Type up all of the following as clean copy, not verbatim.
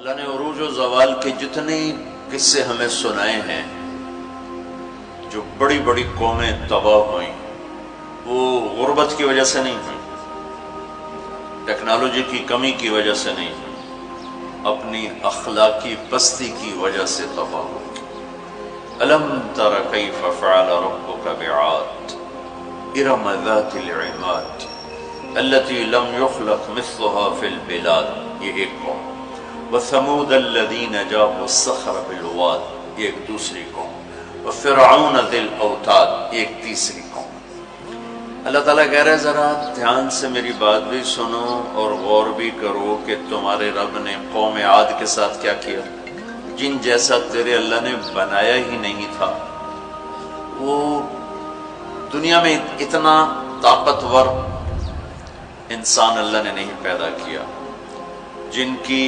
اللہ نے عروج و زوال کے جتنے قصے ہمیں سنائے ہیں، جو بڑی بڑی قومیں تباہ ہوئیں، وہ غربت کی وجہ سے نہیں ہوئی، ٹیکنالوجی کی کمی کی وجہ سے نہیں ہوئی، اپنی اخلاقی پستی کی وجہ سے تباہ ہوئی۔ الم تر کیف فعل ربک بعاد ارم ذات العماد التي لم يخلق مثلها في البلاد، یہ ایک قوم۔ وثمود الذين جابوا الصخر بالواد، یہ ایک دوسری قوم۔ وفرعون ذی الاوتاد، یہ ایک تیسری قوم۔ اللہ تعالیٰ کہہ رہے ذرا دھیان سے میری بات بھی سنو اور غور بھی کرو کہ تمہارے رب نے قوم عاد کے ساتھ کیا کیا، جن جیسا تیرے اللہ نے بنایا ہی نہیں تھا۔ وہ دنیا میں اتنا طاقتور انسان اللہ نے نہیں پیدا کیا، جن کی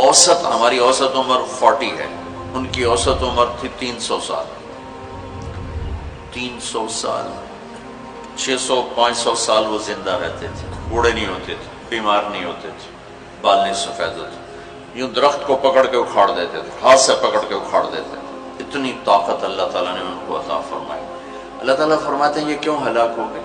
اوسط، ہماری اوسط عمر 40 ہے، ان کی اوسط عمر تھی 300 سال، 300 سال، 600-500 سال وہ زندہ رہتے تھے، بوڑھے نہیں ہوتے تھے، بیمار نہیں ہوتے تھے، بال نہیں سفید ہوتے، یوں درخت کو پکڑ کے اکھاڑ دیتے تھے، ہاتھ سے پکڑ کے اکھاڑ دیتے تھے۔ اتنی طاقت اللہ تعالیٰ نے ان کو عطا فرمائی۔ اللہ تعالیٰ فرماتے ہیں یہ کیوں ہلاک ہو گئے؟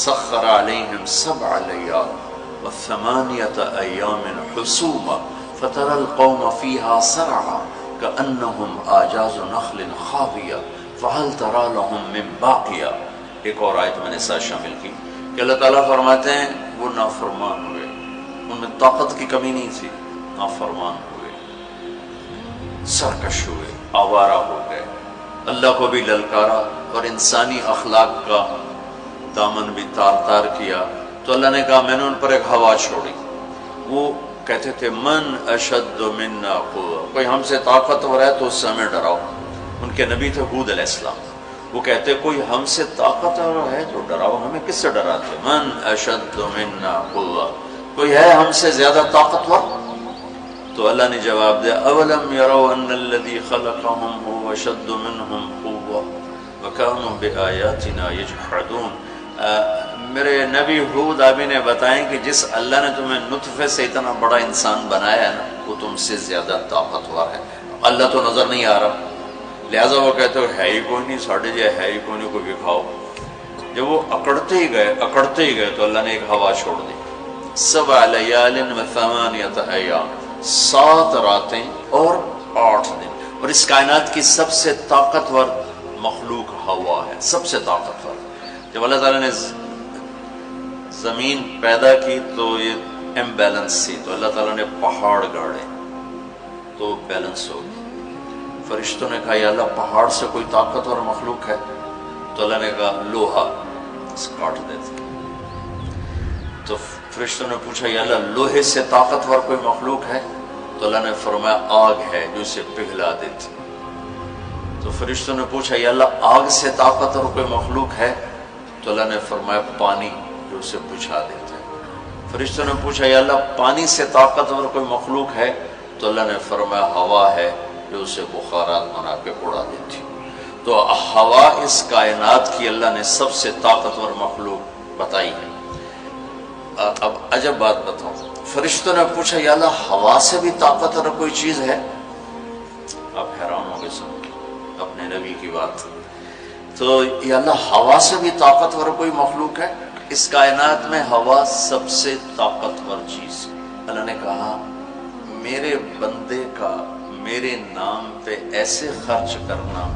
سخر علیہم 7 لیال وثمانیة ایام حسوما فترى القوم فيها سرعا كأنهم أعجاز نخل خاوية فهل ترى لهم من باقية۔ ایک اور آیت میں نے ساتھ شامل کی کہ اللہ تعالیٰ فرماتے ہیں وہ نافرمان ہوئے، ان میں طاقت کی کمی نہیں تھی، نافرمان ہوئے، سرکش ہوئے، آوارہ ہو گئے، اللہ کو بھی للکارا اور انسانی اخلاق کا دامن بھی تار تار کیا۔ تو اللہ نے کہا میں نے ان پر ایک ہوا چھوڑی، وہ کہتے تھے من اشد منا قوة، کوئی ہم سے طاقتور ہے تو اس سے ہمیں ڈراؤ۔ ان کے نبی تھے ہود علیہ السلام، وہ کہتے کوئی ہم سے طاقتور ہے تو ڈراؤ، ہمیں کس سے ڈراتے؟ من اشد منا قوة، کوئی ہے ہم سے زیادہ طاقتور؟ تو اللہ نے جواب دیا اولم يروا ان الذي خلقهم هو اشد منهم قوة وكانوا بآياتنا يجحدون۔ میرے نبی ہود آبی نے بتائیں کہ جس اللہ نے تمہیں نطفے سے اتنا بڑا انسان بنایا ہے نا، وہ تم سے زیادہ طاقتور ہے۔ اللہ تو نظر نہیں آ رہا، لہٰذا وہ کہتے ہو ہے ہی کوئی نہیں، ساڑھے جائے ہے ہی کوئی نہیں، کوئی دکھاؤ۔ جب وہ اکڑتے ہی گئے تو اللہ نے ایک ہوا چھوڑ دی۔ 7 لیال و8 ایام، 7 راتیں اور 8 دن، اور اس کائنات کی سب سے طاقتور مخلوق ہوا ہے، سب سے طاقتور۔ جب اللہ تعالیٰ نے زمین پیدا کی تو یہ امبیلنس تھی، تو اللہ تعالیٰ نے پہاڑ گاڑے تو بیلنس ہو گئی۔ فرشتوں نے کہا یا اللہ پہاڑ سے کوئی طاقتور مخلوق ہے؟ تو اللہ نے کہا لوہا، کاٹ دیتے۔ تو فرشتوں نے پوچھا یا اللہ لوہے سے طاقتور کوئی مخلوق ہے؟ تو اللہ نے فرمایا آگ ہے جو اسے پگھلا دیتی۔ تو فرشتوں نے پوچھا یا اللہ آگ سے طاقتور کوئی مخلوق ہے؟ تو اللہ نے فرمایا پانی جو اسے بجھا دیتا ہے۔ فرشتوں نے پوچھا یا اللہ پانی سے طاقتور کوئی مخلوق ہے؟ تو اللہ نے فرمایا ہوا ہے جو اسے بخارات بنا کے اڑا دیتی۔ تو ہوا اس کائنات کی اللہ نے سب سے طاقتور مخلوق بتائی ہے۔ اب عجب بات بتاؤں، فرشتوں نے پوچھا یا اللہ ہوا سے بھی طاقتور کوئی چیز ہے؟ آپ حیران ہو گئے سن اپنے نبی کی بات۔ تو یا اللہ ہوا سے بھی طاقتور کوئی مخلوق ہے؟ اس کائنات میں ہوا سب سے طاقتور چیز۔ اللہ نے کہا میرے بندے کا میرے نام پہ ایسے خرچ کرنا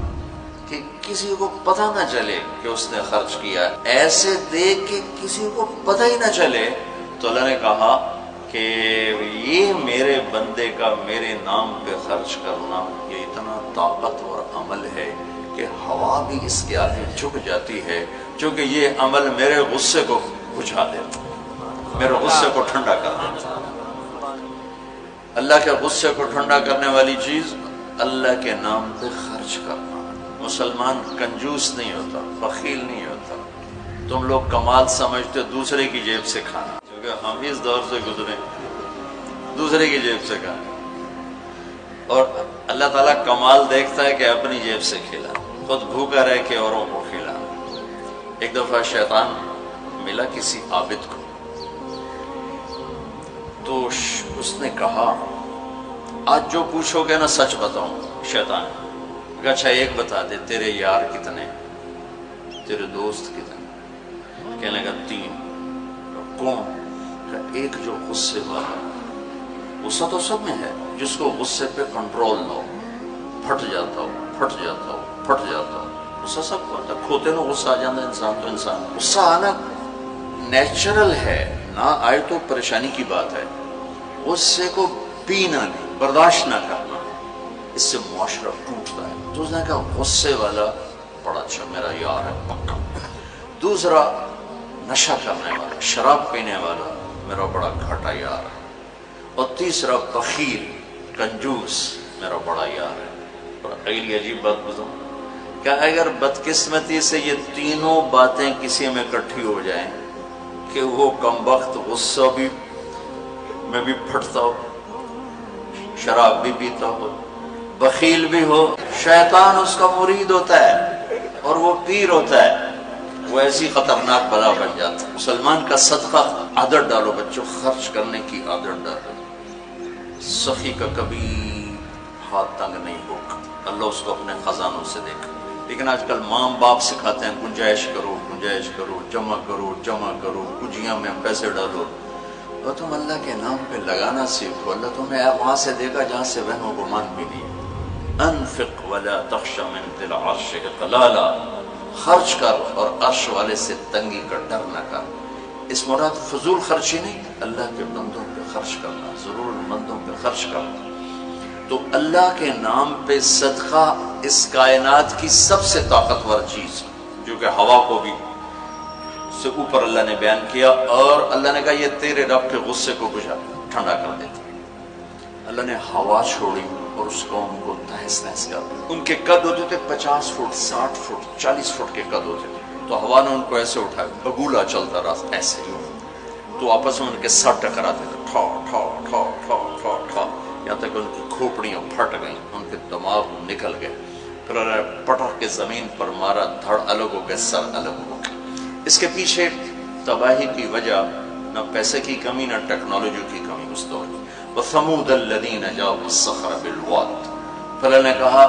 کہ کسی کو پتہ نہ چلے کہ اس نے خرچ کیا، ایسے دے کہ کسی کو پتہ ہی نہ چلے، تو اللہ نے کہا کہ یہ میرے بندے کا میرے نام پہ خرچ کرنا یہ اتنا طاقتور عمل ہے کہ ہوا بھی اس کے آگے جھک جاتی ہے، چونکہ یہ عمل میرے غصے کو بجھا دیتا، میرے غصے کو ٹھنڈا کر دیتا۔ اللہ کے غصے کو ٹھنڈا کرنے والی چیز اللہ کے نام پہ خرچ کرنا۔ مسلمان کنجوس نہیں ہوتا، بخیل نہیں ہوتا۔ تم لوگ کمال سمجھتے دوسرے کی جیب سے کھانا، کیونکہ ہم اس دور سے گزرے، دوسرے کی جیب سے کھانا، اور اللہ تعالیٰ کمال دیکھتا ہے کہ اپنی جیب سے کھلا، خود بھوکا رہ کے اوروں کو کھلا۔ ایک دفعہ شیطان ملا کسی عابد کو، تو اس نے کہا آج جو پوچھو گے نا سچ بتاؤں. شیطان کہ اچھا ایک بتا دے، تیرے یار کتنے، تیرے دوست کتنے؟ کہنے لگا 3. کون؟ کہ ایک جو غصے والا، غصہ تو سب میں ہے، جس کو غصے پہ کنٹرول نہ ہو، پھٹ جاتا ہو پھٹ جاتا ہو پھٹ جاتا ہو. غصہ سب کو آتا، کھوتے نو غصہ آ جاتا انسان تو انسان. غصہ آنا نیچرل ہے، نہ آئے تو پریشانی کی بات ہے. غصے کو پینا نہیں، برداشت نہ کرنا، اس سے معاشرہ ٹوٹتا ہے. تو اس نے کہا غصے والا بڑا اچھا میرا یار ہے پکا. دوسرا نشہ کرنے والا، شراب پینے والا میرا بڑا گھاٹا یار ہے. اور تیسرا بخیل کنجوس میرا بڑا یار ہے. اور اگلی عجیب بات بتاؤں کہ اگر بدقسمتی سے یہ تینوں باتیں کسی میں اکٹھی ہو جائیں کہ وہ کمبخت غصہ بھی میں بھی پھٹتا ہو، شراب بھی پیتا ہو، بخیل بھی ہو، شیطان اس کا مرید ہوتا ہے اور وہ پیر ہوتا ہے، وہ ایسی خطرناک بلا بن جاتا ہے. مسلمان کا صدقہ عادت ڈالو بچوں، خرچ کرنے کی عادت ڈالو. سخی کا کبھی ہاتھ تنگ نہیں ہوگا، اللہ اس کو اپنے خزانوں سے دیکھا. لیکن آج کل ماں باپ سکھاتے ہیں گنجائش کرو گنجائش کرو، جمع کرو جمع کرو، کجیاں میں پیسے ڈالو. اور تم اللہ کے نام پہ لگانا سیکھو، اللہ تمہیں وہاں سے دے گا جہاں سے وہم و گمان بھی نہیں. انفق ولا تخش من ذی العرش اقلالا، خرچ کر اور عرش والے سے تنگی کا ڈر نہ کر. اس مراد فضول خرچی نہیں، اللہ کے بندوں پہ خرچ کرنا، ضرورت مندوں پہ خرچ کرنا. تو اللہ کے نام پہ صدقہ اس کائنات کی سب سے طاقتور چیز، جو کہ ہوا کو بھی سے اوپر اللہ نے بیان کیا، اور اللہ نے کہا یہ تیرے رب کے غصے کو بجھا ٹھنڈا کر دیتا. اللہ نے ہوا چھوڑی اور اس قوم کو تہس نہس کر دیا. ان کے قد ہوتے تھے 50 فٹ 60 فٹ 40 فٹ کے قد ہوتے تھے. تو ہوا نے ان کو ایسے اٹھایا، بگولا چلتا رہا ایسے ہی. تو آپس میں ان کے سر ٹکراتے تھے، ٹھا ٹھا ٹھا ٹھا ٹھا ٹھا، یہاں تک ان کی کھوپڑیاں پھٹ گئیں، ان کے دماغ نکل گئے. پھر پٹک کے زمین پر مارا، دھڑ الگ ہو گئے، سر الگ ہو گئے. اس کے پیچھے تباہی کی وجہ نہ پیسے کی کمی نہ ٹیکنالوجی کی کمی اس دور کی. وَثَمُودَ الَّذِينَ جَابُوا الصَّخْرَ بِالْوَادِ. پھر اللہ نے کہا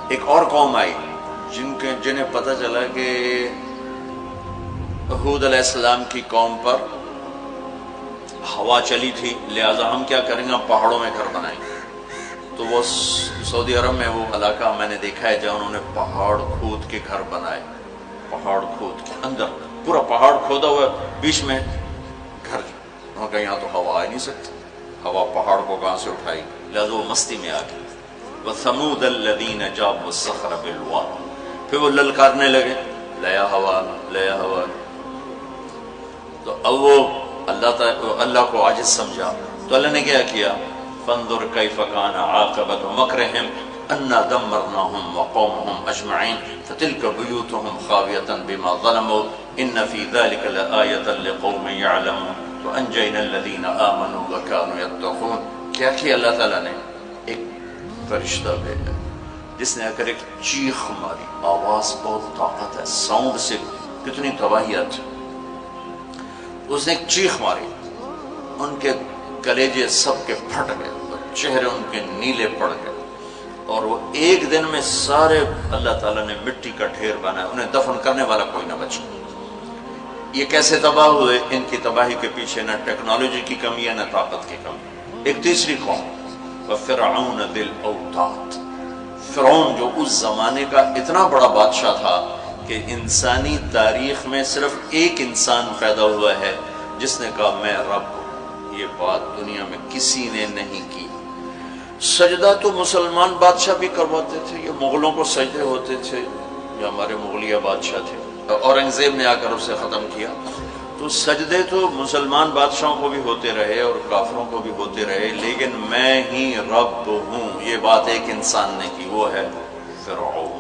ایک اور قوم آئی جنہیں پتہ چلا کہ ہود علیہ السلام کی قوم پر ہوا چلی تھی، لہذا ہم کیا کریں گے، پہاڑوں میں گھر بنائیں گے. تو وہ سعودی عرب میں وہ علاقہ میں نے دیکھا ہے جہاں انہوں نے پہاڑ کھود کے گھر بنائے. پہاڑ کھود کے اندر پورا پہاڑ کھودا ہوا، بیچ میں گھر. وہاں کہ یہاں تو ہوا آ نہیں سکتی، ہوا پہاڑ کو کہاں سے اٹھائی، لہذا وہ مستی میں آ گئی. وَثَمُودَ الَّذِينَ جَابُوا الصَّخْرَ بِالْوَادِ. پھر وہ للکارنے لگے، لیا ہوا لیا ہوا. تو اب وہ اللہ کو عاجز سمجھا. تو اللہ نے کیا کیا، فانظر کیف کان عاقبۃ مکرہم انا دمرناہم وقومہم اجمعین فتلک بیوتہم خاویۃ بما ظلموا ان فی ذلک لآیۃ لقوم یعلمون وانجینا الذین آمنوا وکانوا یتقون. کیا کیا اللہ تعالیٰ نے، ایک فرشتہ بھیجا جس نے اگر ایک چیخ ماری، آواز بہت طاقت ہے، ساؤنڈ سے کتنی تباہیت. اس نے ایک چیخ ماری، ان کے کلیجے سب کے پھٹ گئے، چہرے ان کے نیلے پڑ گئے، اور وہ ایک دن میں سارے اللہ تعالیٰ نے مٹی کا ڈھیر بنایا، انہیں دفن کرنے والا کوئی نہ بچا. یہ کیسے تباہ ہوئے؟ ان کی تباہی کے پیچھے نہ ٹیکنالوجی کی کمی ہے نہ طاقت کی کمی. ایک تیسری قوم، وَفِرْعَوْنَ ذِي الْأَوْتَادِ. فرعون جو اس زمانے کا اتنا بڑا بادشاہ تھا کہ انسانی تاریخ میں صرف ایک انسان پیدا ہوا ہے جس نے کہا میں رب ہوں. یہ بات دنیا میں کسی نے نہیں کی. سجدہ تو مسلمان بادشاہ بھی کرواتے تھے، یہ مغلوں کو سجدے ہوتے تھے، یہ ہمارے مغلیہ بادشاہ تھے، اورنگزیب نے آ کر اسے ختم کیا. تو سجدے تو مسلمان بادشاہوں کو بھی ہوتے رہے اور کافروں کو بھی ہوتے رہے، لیکن میں ہی رب ہوں یہ بات ایک انسان نے کی، وہ ہے فرعون.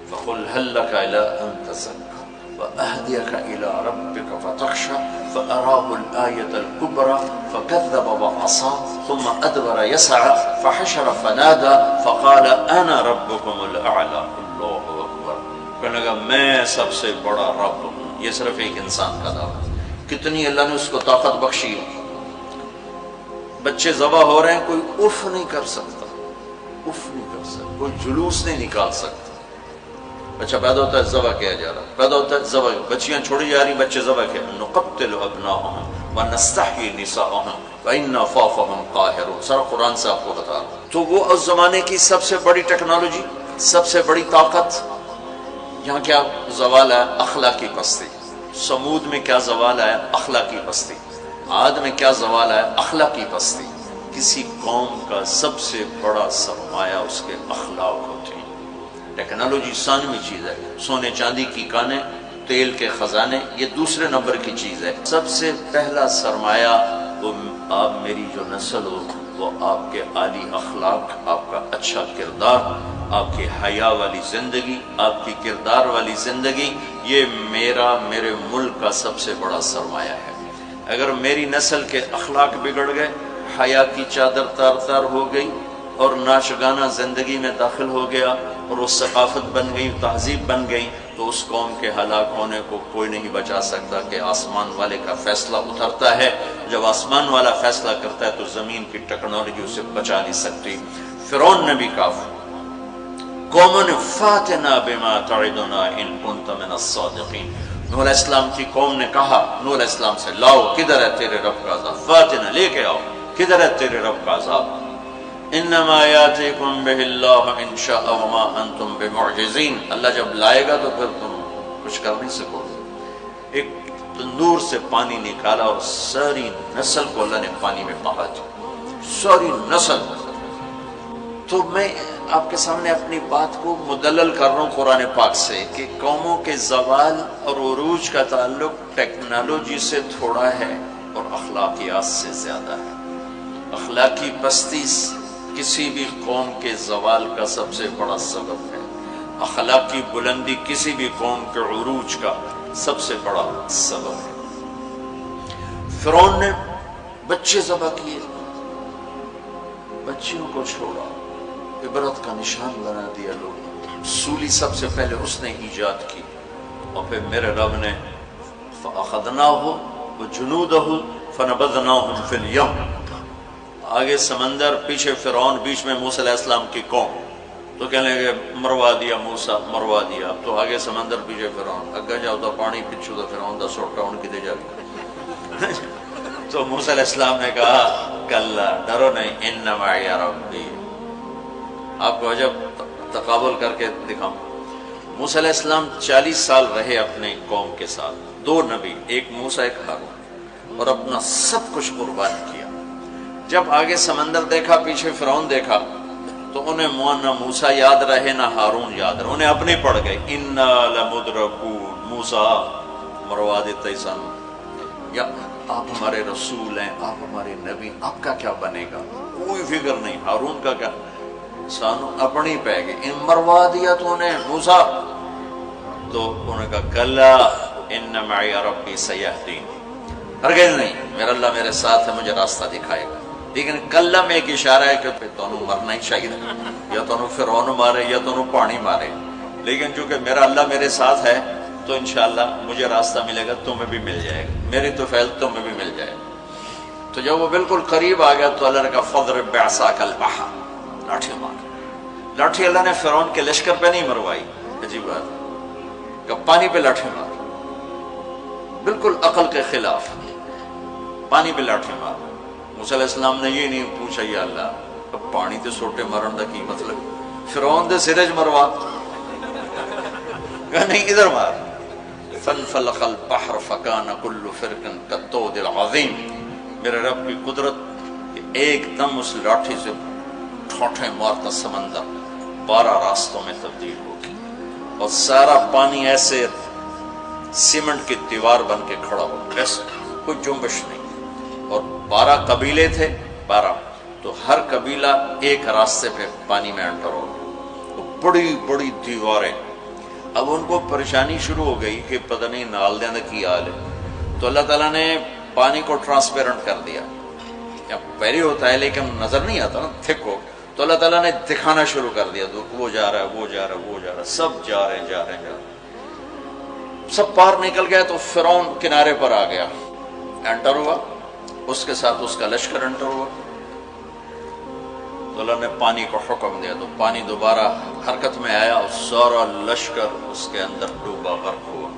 فَقُلْ هَلْ لَكَ إِلَىٰ أَن تَزَكَّىٰ وَأَهْدِيَكَ إِلَىٰ رَبِّكَ فَتَخْشَىٰ فَأَرَاهُ الْآيَةَ الْكُبْرَىٰ فَكَذَّبَ وَعَصَىٰ ثُمَّ أَدْبَرَ يَسْعَىٰ فَحَشَرَ فَنَادَىٰ فَقَالَ أَنَا رَبُّكُمُ الْأَعْلَىٰ. اللہ اکبر. کہنے لگا میں سب سے بڑا رب ہوں. یہ صرف ایک انسان کا دعویٰ. کتنی اللہ نے اس کو طاقت بخشی. بچے ذبح ہو رہے ہیں، کوئی اف نہیں کر سکتا، اف نہیں کر سکتا، کوئی جلوس نہیں نکال سکتا۔ بچہ پیدا ہوتا ہے ذبح کیا جا رہا، پیدا ہوتا ہے ذبح، بچیاں چھوڑی جا رہی، بچے ذبح کیا، نقتل ابناءهم ونستحيي نساءهم وإنا فوقهم قاهرون، سارا قرآن سے آپ کو بتا رہا ہوں۔ تو وہ اس زمانے کی سب سے بڑی ٹیکنالوجی، سب سے بڑی طاقت، یہاں کیا زوال ہے؟ اخلاقی پستی۔ سمود میں کیا زوال ہے؟ اخلاقی پستی۔ عاد میں کیا زوال ہے؟ اخلاقی پستی۔ کسی قوم کا سب سے بڑا سرمایہ اس کے اخلاق ہوتے ہیں۔ ٹیکنالوجی ثانوی چیز ہے، سونے چاندی کی کانیں، تیل کے خزانے، یہ دوسرے نمبر کی چیز ہے۔ سب سے پہلا سرمایہ وہ آپ میری جو نسل ہو، وہ آپ کے عالی اخلاق، آپ کا اچھا کردار، آپ کی حیا والی زندگی، آپ کی کردار والی زندگی، یہ میرے ملک کا سب سے بڑا سرمایہ ہے۔ اگر میری نسل کے اخلاق بگڑ گئے، حیا کی چادر تار تار ہو گئی اور ناشگانہ زندگی میں داخل ہو گیا اور وہ ثقافت بن گئی، تہذیب بن گئی، تو اس قوم کے ہلاک ہونے کو کوئی نہیں بچا سکتا کہ آسمان والے کا فیصلہ اترتا ہے۔ جب آسمان والا فیصلہ کرتا ہے تو زمین کی ٹیکنالوجی اسے بچا نہیں سکتی۔ فرعون نے بھی کہا قومن فاتنا بما تعدنا ان کنت من الصادقین، نوح علیہ السلام کی قوم نے کہا نوح علیہ السلام سے، لاؤ کدھر ہے تیرے رب کا عذاب، فاتنا لے کے آؤ، کدھر ہے تیرے رب کا عذاب، انما یاتیکم بہ اللہ ان شاء وما انتم بمعجزین، اللہ جب لائے گا تو پھر تم کچھ کر نہیں سکو گے۔ ایک تندور سے پانی نکالا اور ساری نسل کو اللہ نے پانی میں بہا دیا، ساری نسل۔ تو میں آپ کے سامنے اپنی بات کو مدلل کر رہا ہوں قرآن پاک سے کہ قوموں کے زوال اور عروج کا تعلق ٹیکنالوجی سے تھوڑا ہے اور اخلاقیات سے زیادہ ہے۔ اخلاقی پستی کسی بھی قوم کے زوال کا سب سے بڑا سبب ہے، اخلاقی بلندی کسی بھی قوم کے عروج کا سب سے بڑا سبب ہے۔ فرعون نے بچے ذبح کیے، بچیوں کو چھوڑا، عبرت کا نشان بنا دیا لوگ۔ سولی سب سے پہلے اس نے ایجاد کی، اور پھر میرے رب نے فَأَخَذْنَاهُ وَجُنُودَهُ فَنَبَذْنَاهُمْ فِي الْيَمِّ، آگے سمندر، پیچھے فرعون، بیچ میں موسیٰ علیہ السلام کی قوم، تو کہنے لگے مروا دیا موسیٰ، مروا دیا، تو آگے سمندر پیچھے فرعون، اگے جاؤ تو پانی پچھو تو فرعون دا سوٹا ان کی دے جا گیا۔ تو موسیٰ علیہ السلام نے کہا کلا، ڈرو نہیں، ان معی ربی۔ آپ کو عجب تقابل کر کے دکھاؤں، موسیٰ علیہ السلام 40 سال رہے اپنے قوم کے ساتھ، 2 نبی، ایک موسیٰ ایک ہارون، اور اپنا سب کچھ قربان کیا۔ جب آگے سمندر دیکھا، پیچھے فرعون دیکھا، تو انہیں نہ موسیٰ یاد رہے نہ ہارون یاد رہے، انہیں اپنے پڑ گئے، انا لمدرکون، موسیٰ مروا دیتے سن، یا آپ ہمارے رسول ہیں، آپ ہمارے نبی، آپ کا کیا بنے گا، کوئی فکر نہیں، ہارون کا کیا، سانو اپنی پہ گئے، ان مروا دیا تو انہیں موسیٰ، تو انہوں نے کہا کلا ان معی ربی سیہدین، ہرگز نہیں، میرا اللہ میرے ساتھ ہے، مجھے راستہ دکھائے گا۔ لیکن کلا میں ایک اشارہ ہے کہ پھر تونوں مرنا ہی چاہیے، یا تونوں فرعون مارے یا تونوں پانی مارے، لیکن چونکہ میرا اللہ میرے ساتھ ہے تو انشاءاللہ مجھے راستہ ملے گا، تمہیں بھی مل جائے گا، میری تو فیض تمہیں بھی مل جائے گا۔ تو جب وہ بالکل قریب آ گیا تو اللہ نے کہا فضرب بعصاک البحر، لاٹھی مار۔ لاٹھی اللہ نے فرعون کے لشکر پہ نہیں مروائی، عجیب بات، کہ پانی پہ لاٹھی مار، بالکل عقل کے خلاف، پانی پہ لاٹھی مار۔ موسیٰ علیہ السلام نے یہ نہیں پوچھا یا اللہ اب پانی تے سوٹے مرن دا کی مطلب، فرعون دے سرج مروا، کہا نہیں ادھر مار۔ فانفلق البحر فکان کل فرق کالطود العظیم، میرے رب کی قدرت، ایک دم اس لاٹھی سے ٹھوٹے مارتا سمندر 12 راستوں میں تبدیل ہو گئی، اور سارا پانی ایسے سیمنٹ کی دیوار بن کے کھڑا ہو، ایسے کوئی جنبش نہیں، اور 12 قبیلے تھے، 12، تو ہر قبیلہ ایک راستے پہ پانی میں انٹر ہو گیا، بڑی بڑی دیواریں۔ اب ان کو پریشانی شروع ہو گئی کہ پتہ نہیں نال دیں کی حال ہے، تو اللہ تعالیٰ نے پانی کو ٹرانسپیرنٹ کر دیا، یا پہلے ہوتا ہے لیکن نظر نہیں آتا نا، تھک ہو، تو اللہ تعالیٰ نے دکھانا شروع کر دیا، تو وہ جا رہا ہے، وہ جا رہا ہے، وہ جا رہا ہے، سب جا رہے ہیں، جا رہے ہیں، جا رہے ہیں، سب پار نکل گئے، تو فرعون کنارے پر آ گیا، انٹر ہوا، اس کے ساتھ اس کا لشکر انٹر ہوا، تو اللہ نے پانی کو حکم دیا تو پانی دوبارہ حرکت میں آیا اور سارا لشکر اس کے اندر ڈوبا، غرق ہوا۔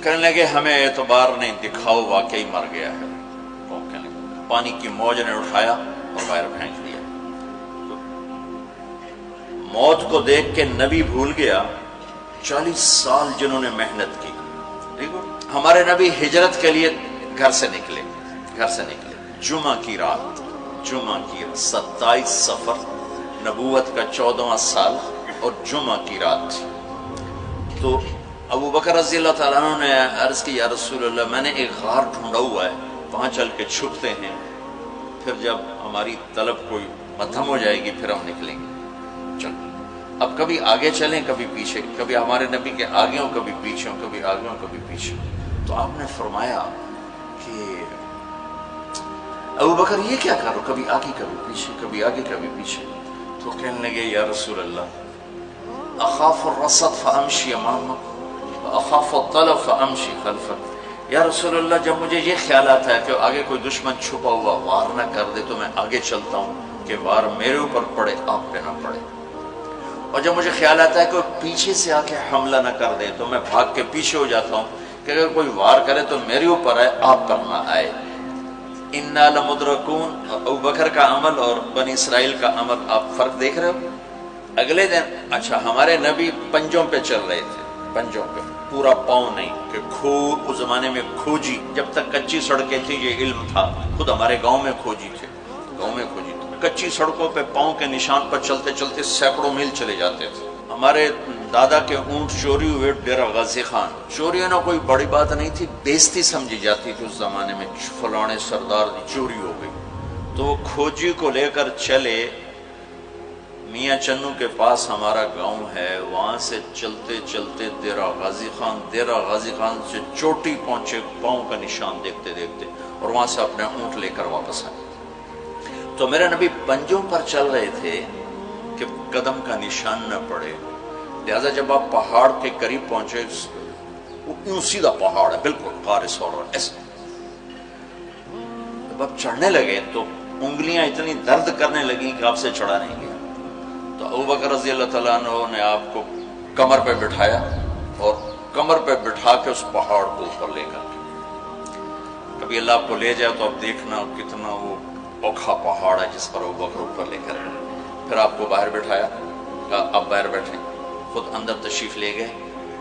کہنے لگے ہمیں اعتبار نہیں، دکھاؤ واقعی مر گیا ہے۔ پانی کی موج نے اٹھایا اور باہر پھینک دیا۔ موت کو دیکھ کے نبی بھول گیا 40 سال جنہوں نے محنت کی۔ ہمارے نبی ہجرت کے لیے گھر سے نکلے جمعہ کی رات 27 صفر، نبوت کا 14واں سال اور جمعہ کی رات تھی۔ تو ابو بکر رضی اللہ تعالیٰ عنہ نے عرض کی یا رسول اللہ میں نے ایک غار ڈھونڈا ہوا ہے، وہاں چل کے چھپتے ہیں، پھر جب ہماری طلب کوئی مدھم ہو جائے گی پھر ہم نکلیں گے۔ چلو اب کبھی آگے چلیں کبھی پیچھے، کبھی ہمارے نبی کے آگے ہوں کبھی پیچھے ہوں، کبھی آگے ہوں کبھی پیچھے۔ تو آپ نے فرمایا کہ ابو بکر یہ کیا کرو، کبھی آگے کبھی پیچھے، کبھی آگے کبھی پیچھے۔ تو کہنے لگے یا رسول اللہ اخاف الرصد فامشی امامک واخاف الطلب فامشی خلفک۔ یا رسول اللہ جب مجھے یہ خیال آتا ہے کہ آگے کوئی دشمن چھپا ہوا وار نہ کر دے تو میں آگے چلتا ہوں کہ وار میرے اوپر پڑے آپ پہ نہ پڑے، اور جب مجھے خیال آتا ہے کہ پیچھے سے آ کے حملہ نہ کر دے تو میں بھاگ کے پیچھے ہو جاتا ہوں کہ اگر کوئی وار کرے تو میرے اوپر آئے آپ پر نہ آئے۔ انا لمدرکون، ابو بکر کا عمل اور بنی اسرائیل کا عمل آپ فرق دیکھ رہے ہو۔ اگلے دن اچھا ہمارے نبی پنجوں پہ چل رہے تھے، پنجوں پہ، پورا پاؤں نہیں کہ اس زمانے میں کھوجی، جب تک کچی سڑکیں تھی یہ علم تھا، خود ہمارے گاؤں میں کھوجی تھے، کچی سڑکوں پہ پاؤں کے نشان پر چلتے چلتے سینکڑوں میل چلے جاتے تھے۔ ہمارے دادا کے اونٹ چوری ہوئے ڈیرہ غازی خان، چوری ہونا کوئی بڑی بات نہیں تھی، بیزتی سمجھی جاتی تھی اس زمانے میں، فلانے سردار دی چوری ہو گئی، تو وہ کھوجی کو لے کر چلے میاں چنو کے پاس ہمارا گاؤں ہے، وہاں سے چلتے چلتے ڈیرہ غازی خان سے چوٹی پہنچے، پاؤں کا نشان دیکھتے دیکھتے، اور وہاں سے اپنے اونٹ لے کر واپس آئے۔ تو میرے نبی پنجوں پر چل رہے تھے کہ قدم کا نشان نہ پڑے، لہذا جب آپ پہاڑ کے قریب پہنچے، وہ یوں سیدھا پہاڑ ہے بالکل غار ثور ایسے، جب آپ چڑھنے لگے تو انگلیاں اتنی درد کرنے لگیں کہ آپ سے چڑھا نہیں گیا۔ تو ابو بکر رضی اللہ تعالیٰ عنہ نے آپ کو کمر پہ بٹھایا اور کمر پہ بٹھا کے اس پہاڑ کو اوپر لے کر، کبھی اللہ آپ کو لے جائے تو آپ دیکھنا کتنا وہ اوکھا پہاڑ ہے جس پر ابو بکر اوپر لے کر گئے۔ پھر آپ کو باہر بٹھایا، کہا آپ باہر بیٹھیں، خود اندر تشریف لے گئے۔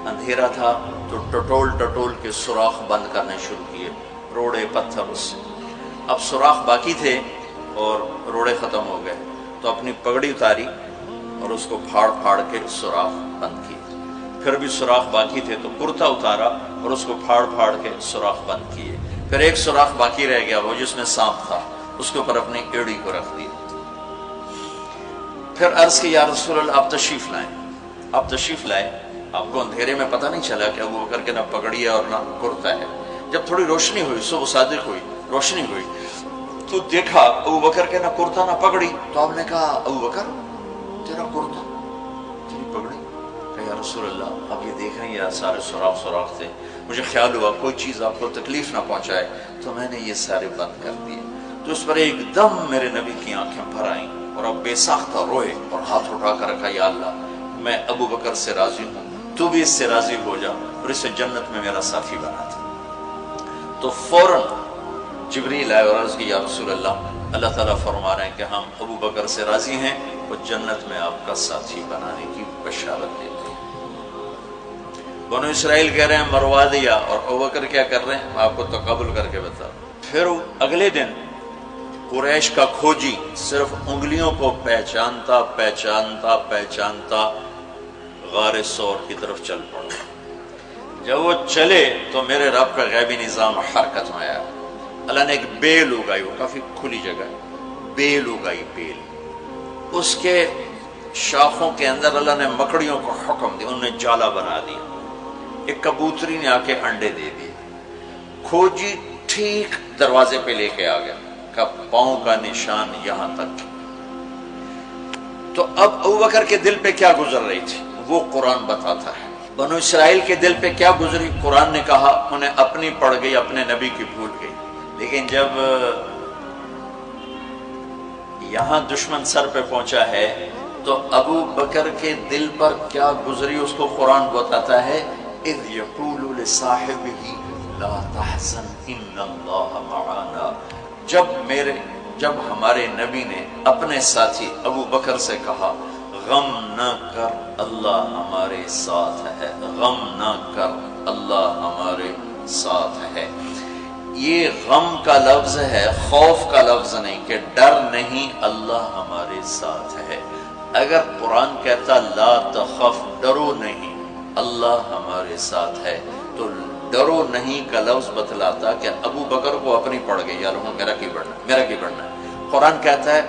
اندھیرا تھا تو ٹٹول کے سوراخ بند کرنے شروع کیے، روڑے پتھر اس سے۔ اب سوراخ باقی تھے اور روڑے ختم ہو گئے، تو اپنی پگڑی اتاری اور اس کو پھاڑ کے سوراخ بند کیے۔ پھر بھی سوراخ باقی تھے تو کرتا اتارا اور اس کو پھاڑ کے سوراخ بند کیے۔ پھر ایک سوراخ باقی رہ گیا، وہ جس میں سانپ تھا، اس کے اوپر اپنی ایڑی کو رکھ دی۔ پھر عرض کی یا رسول اللہ آپ تشریف لائیں۔ آپ کو اندھیرے میں پتہ نہیں چلا کہ ابو بکر کے نہ پگڑی ہے اور نہ کرتا ہے۔ جب تھوڑی روشنی ہوئی، صبح صادق ہوئی، روشنی ہوئی تو دیکھا ابو بکر کے نہ کرتا نہ پگڑی۔ تو آپ نے کہا ابو بکر تیرا کرتا تیری پگڑی؟ کہ یا رسول اللہ آپ یہ دیکھ رہے ہیں یہ سارے سوراخ تھے، مجھے خیال ہوا کوئی چیز آپ کو تکلیف نہ پہنچائے تو میں نے یہ سارے بند کر دیے۔ تو اس پر ایک دم میرے نبی کی آنکھیں بھر آئیں اور اب بے ساختہ روئے اور ہاتھ اٹھا کر رکھا یا اللہ میں ابو بکر سے راضی ہوں، تو بھی اس سے راضی ہو جا اور اسے جنت میں میرا ساتھی بنا تھا۔ تو فوراً جبریل آئے اور عرض کی یا رسول اللہ تعالیٰ فرما رہے ہیں کہ ہم ابو بکر سے راضی ہیں، وہ جنت میں آپ کا ساتھی بنانے کی بشارت دیتے ہیں۔ بنو اسرائیل کہہ رہے ہیں مروا دیا، اور ابو بکر کیا کر رہے ہیں میں آپ کو تقابل کر کے بتا۔ پھر اگلے دن قریش کا کھوجی صرف انگلیوں کو پہچانتا غار ثور کی طرف چل پڑا۔ جب وہ چلے تو میرے رب کا غیبی نظام حرکت میں آیا۔ اللہ نے ایک بیل اگائی، وہ کافی کھلی جگہ ہے، بیل اگائی، بیل، اس کے شاخوں کے اندر اللہ نے مکڑیوں کو حکم دیا، انہوں نے جالا بنا دیا، ایک کبوتری نے آ کے انڈے دے دیے۔ کھوجی ٹھیک دروازے پہ لے کے آ گیا، کا پاؤں کا نشان یہاں تک۔ تو اب ابو بکر کے دل پہ کیا گزر رہی تھی وہ قرآن بتاتا ہے، بنو اسرائیل کے دل پہ کیا گزری قرآن نے کہا انہیں اپنی پڑ گئی، اپنے نبی کی بھول گئی۔ لیکن جب یہاں دشمن سر پہ پہنچا ہے تو ابو بکر کے دل پر کیا گزری اس کو قرآن بتاتا ہے، اذ یقول لصاحبہ لا تحزن ان اللہ معنا، جب ہمارے نبی نے اپنے ساتھی ابو بکر سے کہا غم نہ کر اللہ ہمارے ساتھ ہے، غم نہ کر اللہ ہمارے ساتھ ہے۔ یہ غم کا لفظ ہے، خوف کا لفظ نہیں، کہ ڈر نہیں، اللہ ہمارے ساتھ ہے۔ اگر قرآن کہتا لا تخف، ڈرو نہیں، اللہ ہمارے ساتھ ہے، تو ڈرو نہیں کا لفظ بتلاتا کہ ابو بکر کو اپنی پڑ گئی، یار میرا کی بڑھنا ہے۔ قرآن کہتا ہے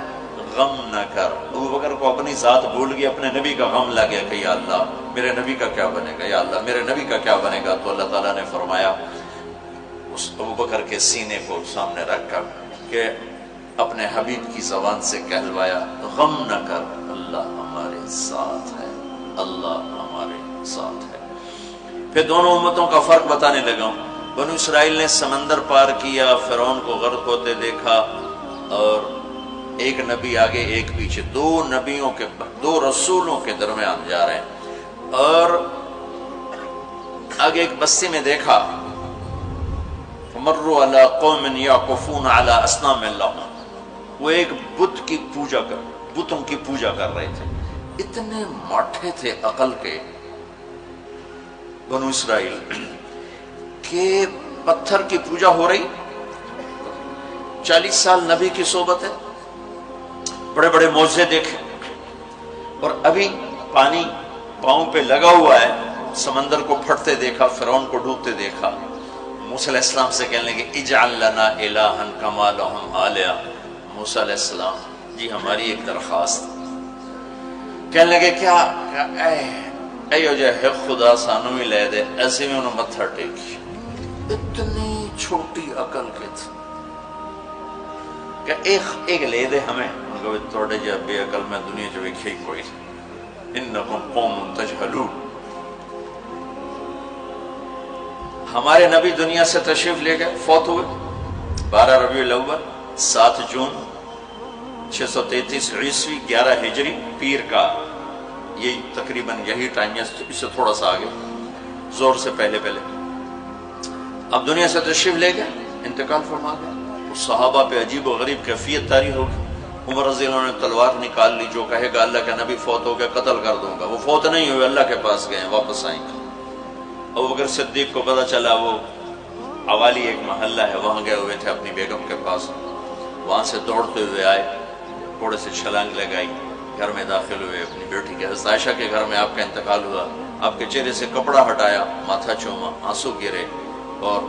غم نہ کر، ابو بکر کو اپنی ذات بھول گئی، اپنے نبی کا غم لگ گیا کہ یا اللہ میرے نبی کا کیا بنے گا، یا اللہ میرے نبی کا کیا بنے گا۔ تو اللہ تعالیٰ نے فرمایا اس ابو بکر کے سینے کو سامنے رکھ کر کہ اپنے حبیب کی زبان سے کہلوایا غم نہ کر اللہ ہمارے ساتھ ہے، اللہ ہمارے ساتھ ہے۔ پھر دونوں امتوں کا فرق بتانے لگا ہوں۔ بنو اسرائیل نے سمندر پار کیا، فرعون کو غرق ہوتے دیکھا، اور ایک نبی آگے ایک پیچھے، دو رسولوں کے درمیان جا رہے ہیں، اور آگے ایک بستی میں دیکھا فمروا علی قوم یعکفون علی اصنام لهم، وہ ایک بتوں کی پوجا کر رہے تھے۔ اتنے ماٹھے تھے عقل کے بنو اسرائیل کہ پتھر کی پوجا ہو رہی، 40 سال نبی کی صحبت ہے، بڑے بڑے معجزے دیکھے، اور ابھی پانی پاؤں پہ لگا ہوا ہے، سمندر کو پھٹتے دیکھا، فرعون کو ڈوبتے دیکھا۔ موسیٰ علیہ السلام سے کہنے لگے اجعل لنا الہا کما لہم آلیہ، موسیٰ علیہ السلام جی ہماری ایک درخواست۔ کہنے لگے کیا ایو جے ہے خدا سانو ہی لے دے، ایسے میں انہوں متھر ٹیکی۔ اتنی چھوٹی عقل کے تھے کہ ایک لے دے ہمیں، ان کو توڑے جا بے عقل میں دنیا جو ایک ہی کوئی، انکم قوم تجہلون۔ ہمارے نبی دنیا سے تشریف لے گئے، فوت ہوئے 12 ربیع الاول 7 جون 633 عیسوی 11 ہجری پیر کا، یہ تقریباً یہی ٹائم ہے، اس سے تھوڑا سا آگے، زور سے پہلے۔ اب دنیا سے تشریف لے گئے، انتقال فرما گئے۔ صحابہ پہ عجیب و غریب کیفیت طاری ہوگی۔ عمر رضی اللہ عنہ نے تلوار نکال لی، جو کہے گا اللہ کا نبی فوت ہو گیا قتل کر دوں گا، وہ فوت نہیں ہوئے، اللہ کے پاس گئے، واپس آئیں گے۔ ابوبکر صدیق کو پتہ چلا، وہ عوالی ایک محلہ ہے، وہاں گئے ہوئے تھے اپنی بیگم کے پاس، وہاں سے دوڑتے ہوئے آئے، تھوڑے سے چھلانگ لگائی، گھر میں داخل ہوئے، اپنی بیٹی کے حضرت عائشہ کے گھر میں آپ کا انتقال ہوا، آپ کے چہرے سے کپڑا ہٹایا، ماتھا چوما، آنسو گرے، اور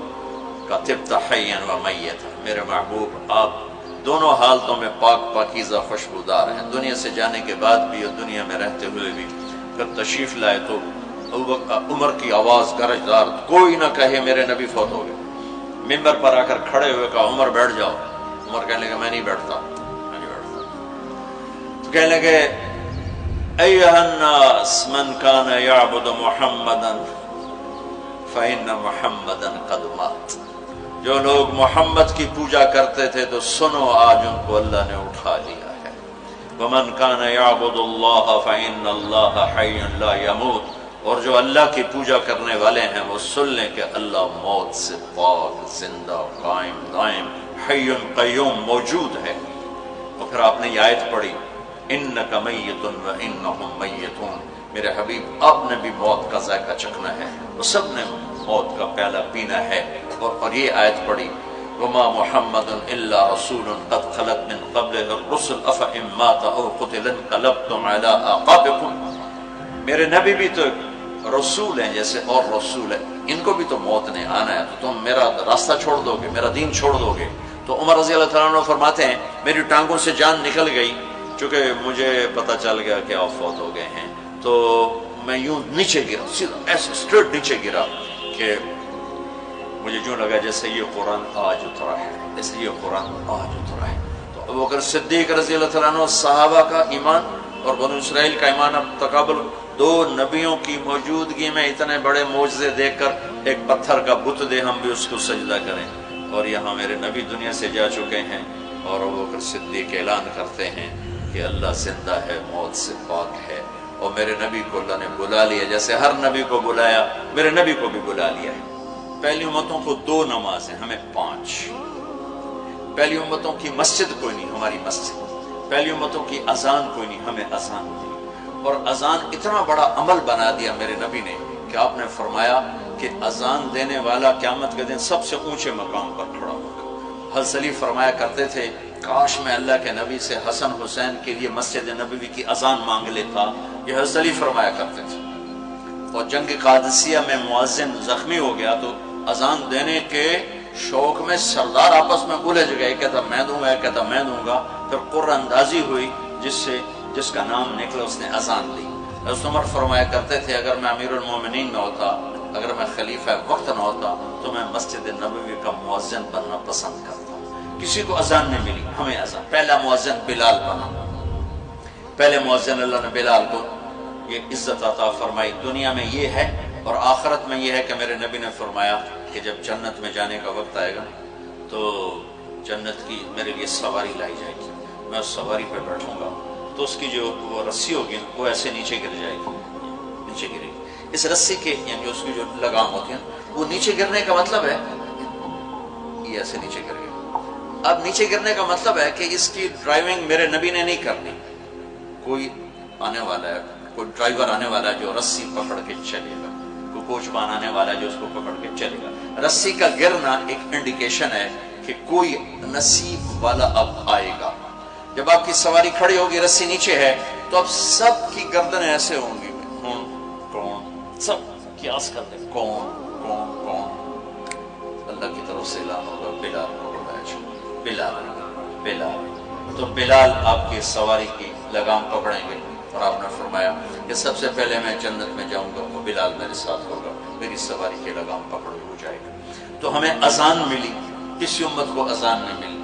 کہا طبت حیا و میتا، میرے محبوب آپ دونوں حالتوں میں پاک پاکیزہ خوشبودار ہیں، دنیا سے جانے کے بعد بھی اور دنیا میں رہتے ہوئے بھی۔ پھر تشریف لائے تو عمر کی آواز گرجدار، کوئی نہ کہے میرے نبی فوت ہو گئے۔ ممبر پر آ کر کھڑے ہوئے کہا عمر بیٹھ جاؤ۔ عمر کہنے لگے میں نہیں بیٹھتا۔ تو کہنے لگے ایھا الناس من کان یعبد محمدا فإن محمدا قد مات، جو لوگ محمد کی پوجا کرتے تھے تو سنو آج ان کو اللہ نے اٹھا لیا ہے۔ ومن کان یعبد اللہ فإن اللہ حی لا یموت، اور جو اللہ کی پوجا کرنے والے ہیں وہ سن لیں کہ اللہ موت سے پاک، زندہ، قائم دائم، حی قیوم موجود ہے۔ اور پھر آپ نے یہ آیت پڑھی انک میت وانہم میتون، میرے حبیب آپ نے بھی موت کا ذائقہ چکھنا ہے، وہ سب نے موت کا پیالہ پینا ہے۔ اور یہ آیت پڑھی وما محمد الا رسول قد خلت من قبلہ الرسل افإن مات او قتل انقلبتم علی اعقابکم، میرے نبی بھی تو رسول ہیں جیسے اور رسول ہیں، ان کو بھی تو موت نے آنا ہے، تو تم میرا راستہ چھوڑ دو گے، میرا دین چھوڑ دو گے۔ تو عمر رضی اللہ تعالیٰ عنہ فرماتے ہیں میری ٹانگوں سے جان نکل گئی، چونکہ مجھے پتہ چل گیا کہ آپ فوت ہو گئے ہیں، تو میں یوں نیچے گرا، سیدھا ایسے اسٹریٹ نیچے گرا کہ مجھے یوں لگا جیسے یہ قرآن آج اترا ہے، جیسے یہ قرآن آج اترا ہے۔ تو ابوبکر صدیق رضی اللہ تعالیٰ عنہ صحابہ کا ایمان اور بنو اسرائیل کا ایمان اب تقابل، دو نبیوں کی موجودگی میں اتنے بڑے معجزے دیکھ کر ایک پتھر کا بت دے ہم بھی اس کو سجدہ کریں، اور یہاں میرے نبی دنیا سے جا چکے ہیں اور ابو بکر صدیق اعلان کرتے ہیں کہ اللہ زندہ ہے، موت سے پاک ہے، اور میرے نبی کو اللہ نے بلا لیا جیسے ہر نبی کو بلایا، میرے نبی کو بھی بلا لیا ہے۔ پہلی امتوں کو 2 نمازیں، ہمیں 5۔ پہلی امتوں کی مسجد کوئی نہیں، ہماری مسجد۔ پہلی امتوں کی اذان کوئی نہیں، ہمیں اذان دی۔ اور اذان اتنا بڑا عمل بنا دیا میرے نبی نے کہ آپ نے فرمایا کہ اذان دینے والا قیامت کے دن سب سے اونچے مقام پر کھڑا ہوگا۔ حضرت علی فرمایا کرتے تھے کاش میں اللہ کے نبی سے حسن حسین کے لیے مسجد نبوی کی اذان مانگ لیتا، یہ حضرت علی فرمایا کرتے تھے۔ اور جنگ قادسیہ میں مؤذن زخمی ہو گیا تو اذان دینے کے شوق میں سردار آپس میں الجھ گئے، ایک کہتا میں دوں گا، ایک کہتا میں دوں گا، پھر قرہ اندازی ہوئی جس کا نام نکلا اس نے اذان دی۔ حضرت عمر فرمایا کرتے تھے اگر میں امیر المومنین نہ ہوتا، اگر میں خلیفہ وقت نہ ہوتا تو میں مسجد نبوی کا مؤذن بننا پسند کرتا۔ کسی کو اذان نہیں ملی، ہمیں اذان۔ پہلا مؤذن بلال بنا، پہلے مؤذن اللہ نے بلال کو یہ عزت عطا فرمائی۔ دنیا میں یہ ہے اور آخرت میں یہ ہے کہ میرے نبی نے فرمایا کہ جب جنت میں جانے کا وقت آئے گا تو جنت کی میرے لیے سواری لائی جائے گی، میں اس سواری پہ بیٹھوں گا تو اس کی جو وہ رسی ہوگی وہ ایسے نیچے گر جائے گی، نیچے گرے گی۔ اس رسی کے یعنی اس کی جو لگام ہوتی ہے وہ نیچے گرنے کا مطلب ہے یہ ایسے نیچے گر گئی۔ اب نیچے گرنے کا مطلب ہے کہ اس کی ڈرائیونگ میرے نبی نے نہیں کرنی، کوئی آنے والا ہے، کوئی ڈرائیور آنے والا ہے جو رسی پکڑ کے چلے گا، کوئی کوچوان آنے والا ہے جو اس کو پکڑ کے چلے گا۔ رسی کا گرنا ایک انڈیکیشن ہے کہ کوئی نصیب والا اب آئے گا۔ جب آپ کی سواری کھڑی ہوگی، رسی نیچے ہے، تو اب سب کی گردنیں ایسے ہوں گی، کون، سب قیاس کرتے کون کون کون۔ اللہ کی طرف سے اعلان ہوگا بلال کو بلایا، بلال بلال۔ تو بلال آپ کی سواری کی لگام پکڑیں گے اور آپ نے فرمایا کہ سب سے پہلے میں جنت میں جاؤں گا وہ بلال میرے ساتھ ہوگا، میری سواری کی لگام پکڑ ہو جائے گا۔ تو ہمیں اذان ملی، کسی امت کو اذان نہیں ملی۔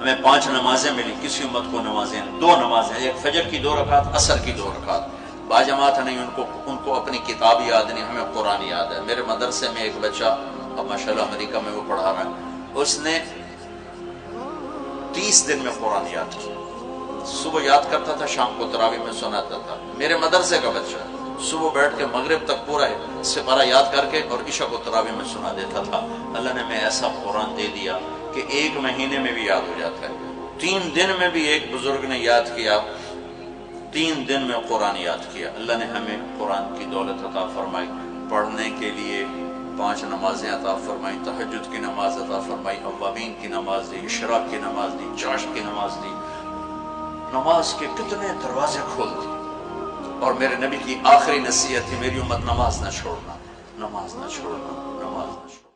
ہمیں 5 نمازیں ملی، کسی امت کو نمازیں 2 نمازیں، ایک فجر کی 2 رکعت، عصر کی 2 رکعت۔ باجماعت نہیں، ان کو اپنی کتاب یاد نہیں، ہمیں قرآن یاد ہے۔ میرے مدرسے میں ایک بچہ اب ماشاءاللہ امریکہ میں وہ پڑھا رہا ہے، اس نے 30 دن میں قرآن یاد کیا۔ صبح یاد کرتا تھا، شام کو تراویح میں سناتا تھا۔ میرے مدرسے کا بچہ صبح بیٹھ کے مغرب تک پورا سپارہ یاد کر کے اور عشاء کو تراویح میں سنا دیتا تھا۔ اللہ نے میں ایسا قرآن دے دیا کہ 1 مہینے میں بھی یاد ہو جاتا ہے۔ 3 دن میں بھی ایک بزرگ نے یاد کیا، 3 دن میں قرآن یاد کیا۔ اللہ نے ہمیں قرآن کی دولت عطا فرمائی، پڑھنے کے لیے 5 نمازیں عطا فرمائی، تہجد کی نماز عطا فرمائی، اوابین کی نماز دی، اشراق کی نماز دی، چاشت کی نماز دی۔ نماز کے کتنے دروازے کھول دی۔ اور میرے نبی کی آخری نصیحت تھی میری امت نماز نہ چھوڑنا، نماز نہ چھوڑنا، نماز نہ چھوڑنا۔